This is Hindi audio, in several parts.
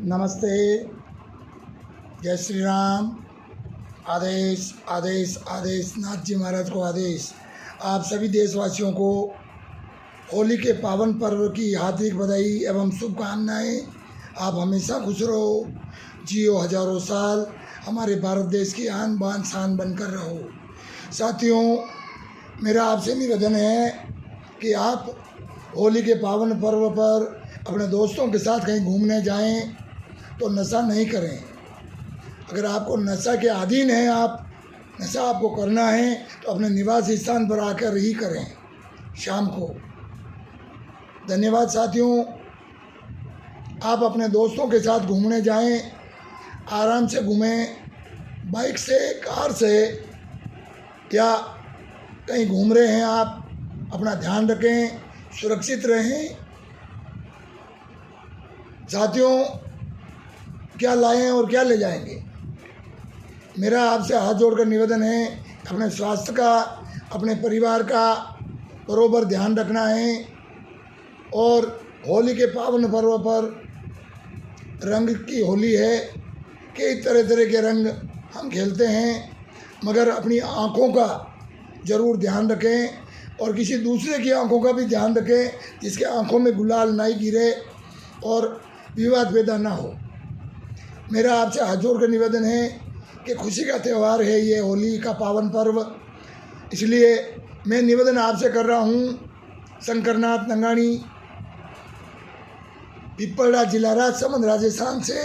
नमस्ते। जय श्री राम। आदेश आदेश आदेश। नाथ जी महाराज को आदेश। आप सभी देशवासियों को होली के पावन पर्व की हार्दिक बधाई एवं शुभकामनाएं। आप हमेशा खुश रहो, जियो हजारों साल, हमारे भारत देश की आन बान शान बनकर रहो। साथियों, मेरा आपसे निवेदन है कि आप होली के पावन पर्व पर अपने दोस्तों के साथ कहीं घूमने जाएं तो नशा नहीं करें। अगर आपको नशा के अधीन हैं, नशा आपको करना है तो अपने निवास स्थान पर आकर ही करें शाम को। धन्यवाद साथियों। आप अपने दोस्तों के साथ घूमने जाएं, आराम से घूमें, बाइक से, कार से, या कहीं घूम रहे हैं आप, अपना ध्यान रखें, सुरक्षित रहें। साथियों, क्या लाएं और क्या ले जाएंगे? मेरा आपसे हाथ जोड़कर निवेदन है, अपने स्वास्थ्य का, अपने परिवार का बरोबर ध्यान रखना है। और होली के पावन पर्व पर रंग की होली है, कई तरह तरह के रंग हम खेलते हैं, मगर अपनी आँखों का ज़रूर ध्यान रखें और किसी दूसरे की आंखों का भी ध्यान रखें, जिसके आंखों में गुलाल ना गिरे और विवाद पैदा ना हो। मेरा आपसे हाथ जोड़कर निवेदन है कि खुशी का त्यौहार है ये होली का पावन पर्व, इसलिए मैं निवेदन आपसे कर रहा हूँ। शंकरनाथ नंगाणी, पिपलड़ा, जिला राजसमंद, राजस्थान से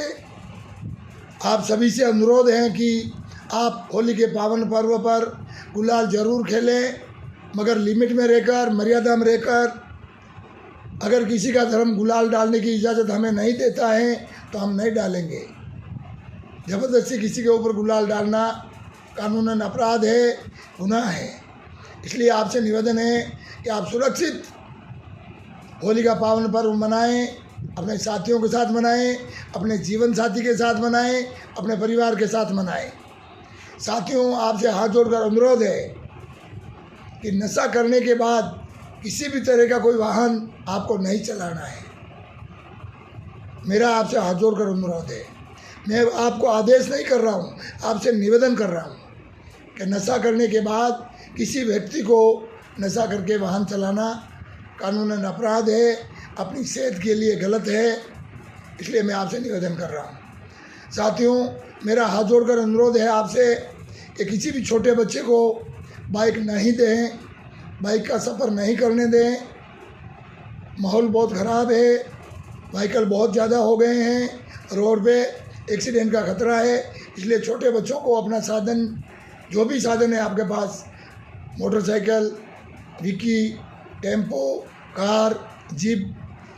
आप सभी से अनुरोध है कि आप होली के पावन पर्व पर गुलाल ज़रूर खेलें, मगर लिमिट में रहकर, मर्यादा में रहकर। अगर किसी का धर्म गुलाल डालने की इजाज़त हमें नहीं देता है तो हम नहीं डालेंगे। ज़बरदस्ती किसी के ऊपर गुलाल डालना कानूनन अपराध है, गुनाह है। इसलिए आपसे निवेदन है कि आप सुरक्षित होली का पावन पर्व मनाएं, अपने साथियों के साथ मनाएं, अपने जीवन साथी के साथ मनाएं, अपने परिवार के साथ मनाएं। साथियों, आपसे हाथ जोड़कर अनुरोध है कि नशा करने के बाद किसी भी तरह का कोई वाहन आपको नहीं चलाना है। मेरा आपसे हाथ जोड़कर अनुरोध है। मैं आपको आदेश नहीं कर रहा हूँ, आपसे निवेदन कर रहा हूँ कि नशा करने के बाद किसी व्यक्ति को नशा करके वाहन चलाना कानूनन अपराध है, अपनी सेहत के लिए गलत है। इसलिए मैं आपसे निवेदन कर रहा हूँ। साथियों, मेरा हाथ जोड़कर अनुरोध है आपसे कि किसी भी छोटे बच्चे को बाइक नहीं दें, बाइक का सफ़र नहीं करने दें। माहौल बहुत ख़राब है, व्हीकल बहुत ज़्यादा हो गए हैं, रोड पे एक्सीडेंट का खतरा है। इसलिए छोटे बच्चों को अपना साधन, जो भी साधन है आपके पास, मोटरसाइकिल, विकी, टेम्पो, कार, जीप,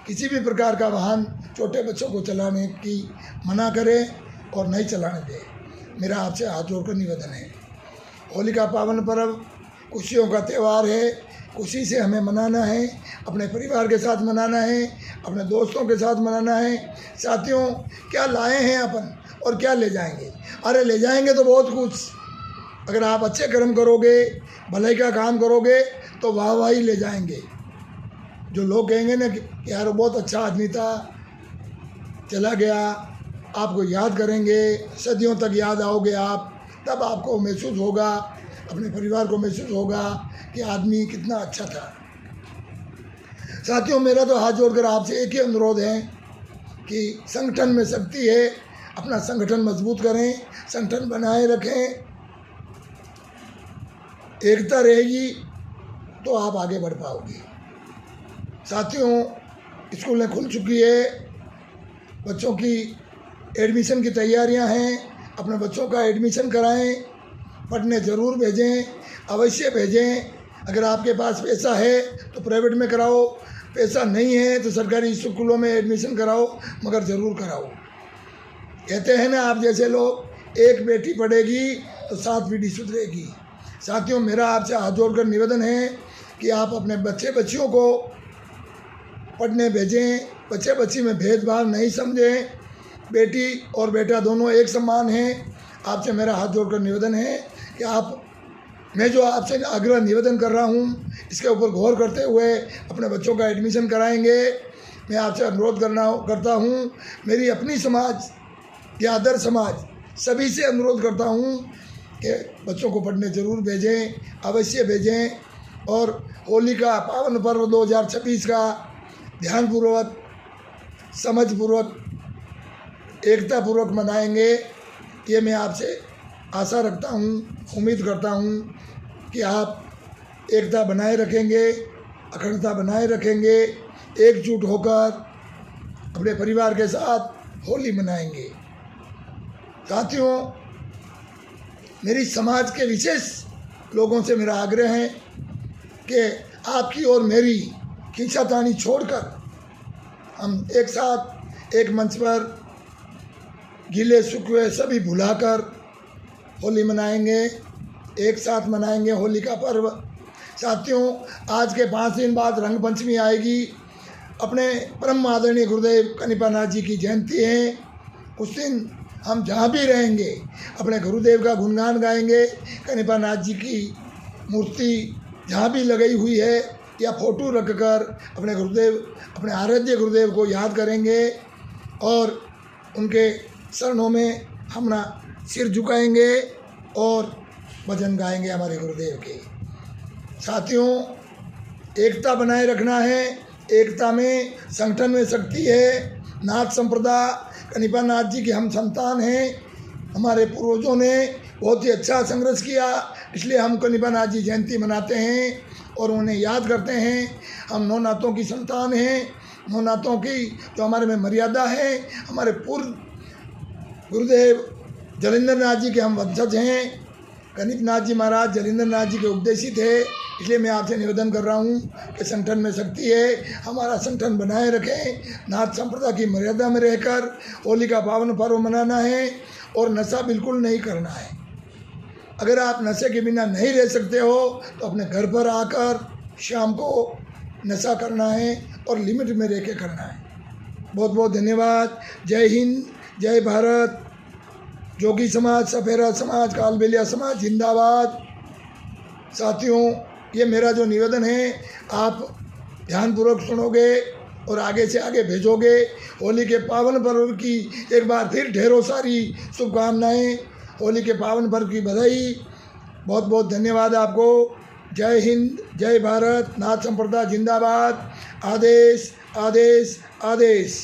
किसी भी प्रकार का वाहन छोटे बच्चों को चलाने की मना करें और नहीं चलाने दें। मेरा आपसे हाथ जोड़कर निवेदन है। होली का पावन पर्व खुशियों का त्यौहार है, खुशी से हमें मनाना है, अपने परिवार के साथ मनाना है, अपने दोस्तों के साथ मनाना है। साथियों, क्या लाए हैं अपन और क्या ले जाएंगे? अरे ले जाएंगे तो बहुत कुछ। अगर आप अच्छे कर्म करोगे, भलाई का काम करोगे तो वाहवाही ले जाएंगे। जो लोग कहेंगे ना कि यार बहुत अच्छा आदमी था, चला गया, आपको याद करेंगे, सदियों तक याद आओगे आप, तब आपको महसूस होगा, अपने परिवार को महसूस होगा कि आदमी कितना अच्छा था। साथियों, मेरा तो हाथ जोड़कर आपसे एक ही अनुरोध है कि संगठन में शक्ति है, अपना संगठन मजबूत करें, संगठन बनाए रखें। एकता रहेगी तो आप आगे बढ़ पाओगे। साथियों, स्कूलें खुल चुकी है, बच्चों की एडमिशन की तैयारियां हैं। अपने बच्चों का एडमिशन कराएं, पढ़ने ज़रूर भेजें, अवश्य भेजें। अगर आपके पास पैसा है तो प्राइवेट में कराओ, पैसा नहीं है तो सरकारी स्कूलों में एडमिशन कराओ, मगर ज़रूर कराओ। कहते हैं ना, आप जैसे लोग, एक बेटी पढ़ेगी तो 7 पीढ़ी सुधरेगी। साथियों, मेरा आपसे हाथ जोड़कर निवेदन है कि आप अपने बच्चे बच्चियों को पढ़ने भेजें, बच्चे बच्ची में भेदभाव नहीं समझें। बेटी और बेटा दोनों एक समान हैं। आपसे मेरा हाथ जोड़कर निवेदन है कि मैं जो आपसे आग्रह निवेदन कर रहा हूँ, इसके ऊपर गौर करते हुए अपने बच्चों का एडमिशन कराएंगे। मैं आपसे अनुरोध करता हूँ, मेरी अपनी समाज या अदर समाज सभी से अनुरोध करता हूँ कि बच्चों को पढ़ने ज़रूर भेजें, अवश्य भेजें। और होली का पावन पर्व 2026 का ध्यानपूर्वक, समझपूर्वक, एकतापूर्वक मनाएंगे। ये मैं आपसे आशा रखता हूँ, उम्मीद करता हूँ कि आप एकता बनाए रखेंगे, अखंडता बनाए रखेंगे, एकजुट होकर अपने परिवार के साथ होली मनाएंगे। साथियों, मेरी समाज के विशेष लोगों से मेरा आग्रह है कि आपकी और मेरी खींचातानी छोड़कर हम एक साथ एक मंच पर गिले शिकवे सभी भुलाकर होली मनाएंगे, एक साथ मनाएंगे होली का पर्व। साथियों, आज के 5 दिन बाद रंग पंचमी आएगी। अपने परम आदरणीय गुरुदेव कनिपानाथ जी की जयंती है। उस दिन हम जहाँ भी रहेंगे अपने गुरुदेव का गुणगान गाएंगे। कनिपानाथ जी की मूर्ति जहाँ भी लगाई हुई है या फोटो रखकर अपने गुरुदेव, अपने आराध्य गुरुदेव को याद करेंगे और उनके चरणों में अपना सिर झुकाएंगे और भजन गाएंगे हमारे गुरुदेव के। साथियों, एकता बनाए रखना है। एकता में, संगठन में शक्ति है। नाथ संप्रदाय कनिपानाथ जी के हम संतान हैं। हमारे पूर्वजों ने बहुत ही अच्छा संघर्ष किया, इसलिए हम कनिपानाथ जी जयंती मनाते हैं और उन्हें याद करते हैं। हम नौ नाथों की संतान हैं। नौ नाथों की जो हमारे में मर्यादा है, हमारे पूर्व गुरुदेव जलेंद्र नाथ जी के हम वंशज हैं। कनिपनाथ जी महाराज जलेंद्र नाथ जी के उपदेशी थे। इसलिए मैं आपसे निवेदन कर रहा हूँ कि संगठन में शक्ति है, हमारा संगठन बनाए रखें। नाथ संप्रदाय की मर्यादा में रहकर होली का पावन पर्व मनाना है और नशा बिल्कुल नहीं करना है। अगर आप नशे के बिना नहीं रह सकते हो तो अपने घर पर आकर शाम को नशा करना है और लिमिट में रह के करना है। बहुत बहुत धन्यवाद। जय हिंद, जय भारत। जोगी समाज, सफेरा समाज, कालबेलिया समाज जिंदाबाद। साथियों, ये मेरा जो निवेदन है आप ध्यानपूर्वक सुनोगे और आगे से आगे भेजोगे। होली के पावन पर्व की एक बार फिर ढेरों सारी शुभकामनाएं। होली के पावन पर्व की बधाई। बहुत बहुत धन्यवाद आपको। जय हिंद, जय भारत। नाथ संप्रदाय जिंदाबाद। आदेश, आदेश, आदेश।